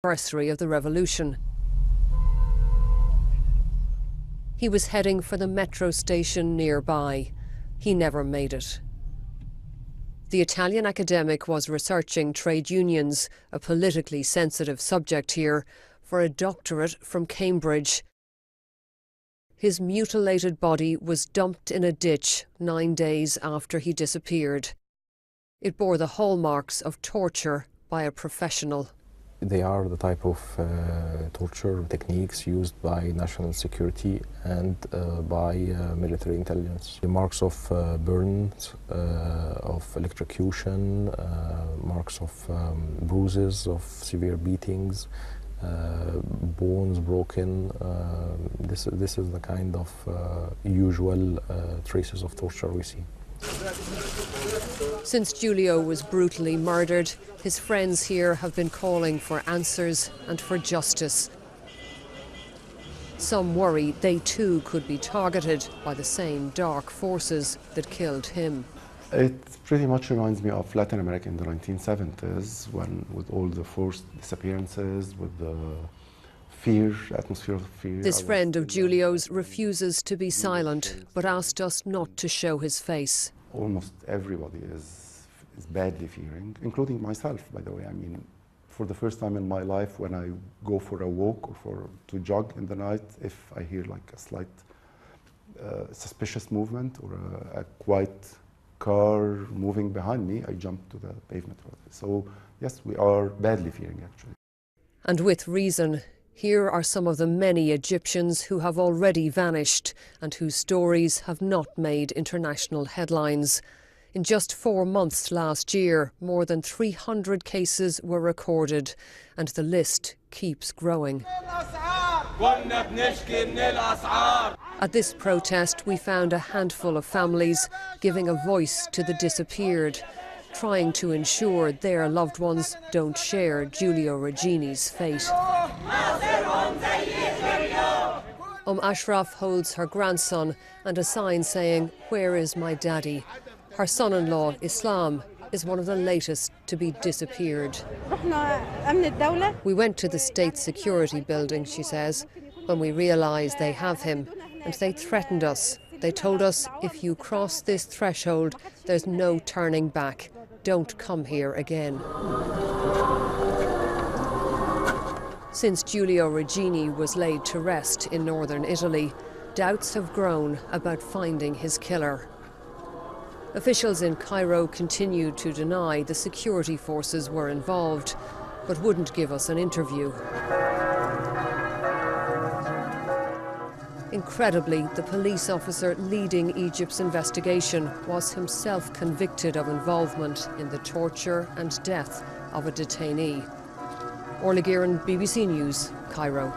anniversary of the revolution. He was heading for the metro station nearby. He never made it. The Italian academic was researching trade unions, a politically sensitive subject here, for a doctorate from Cambridge. His mutilated body was dumped in a ditch 9 days after he disappeared. It bore the hallmarks of torture by a professional. They are the type of torture techniques used by national security and by military intelligence. The marks of burns, of electrocution, marks of bruises, of severe beatings, bones broken. This is the kind of usual traces of torture we see. Since Giulio was brutally murdered, his friends here have been calling for answers and for justice. Some worry they too could be targeted by the same dark forces that killed him. It pretty much reminds me of Latin America in the 1970s, when with all the forced disappearances, with the fear, atmosphere of fear. This friend of Giulio's refuses to be silent, but asked us not to show his face. Almost everybody is badly fearing, including myself, by the way. I mean, for the first time in my life, when I go for a walk or to jog in the night, if I hear like a slight suspicious movement or a quiet car moving behind me, I jump to the pavement. So yes, we are badly fearing, actually. And with reason. Here are some of the many Egyptians who have already vanished and whose stories have not made international headlines. In just 4 months last year, more than 300 cases were recorded, and the list keeps growing. At this protest, we found a handful of families giving a voice to the disappeared, trying to ensure their loved ones don't share Giulio Regeni's fate. Ashraf holds her grandson and a sign saying, "Where is my daddy?" Her son-in-law, Islam, is one of the latest to be disappeared. We went to the state security building, she says, when we realised they have him, and they threatened us. They told us, if you cross this threshold, there's no turning back. Don't come here again. Since Giulio Regeni was laid to rest in northern Italy, doubts have grown about finding his killer. Officials in Cairo continued to deny the security forces were involved, but wouldn't give us an interview. Incredibly, the police officer leading Egypt's investigation was himself convicted of involvement in the torture and death of a detainee. Orla Guerin, BBC News, Cairo.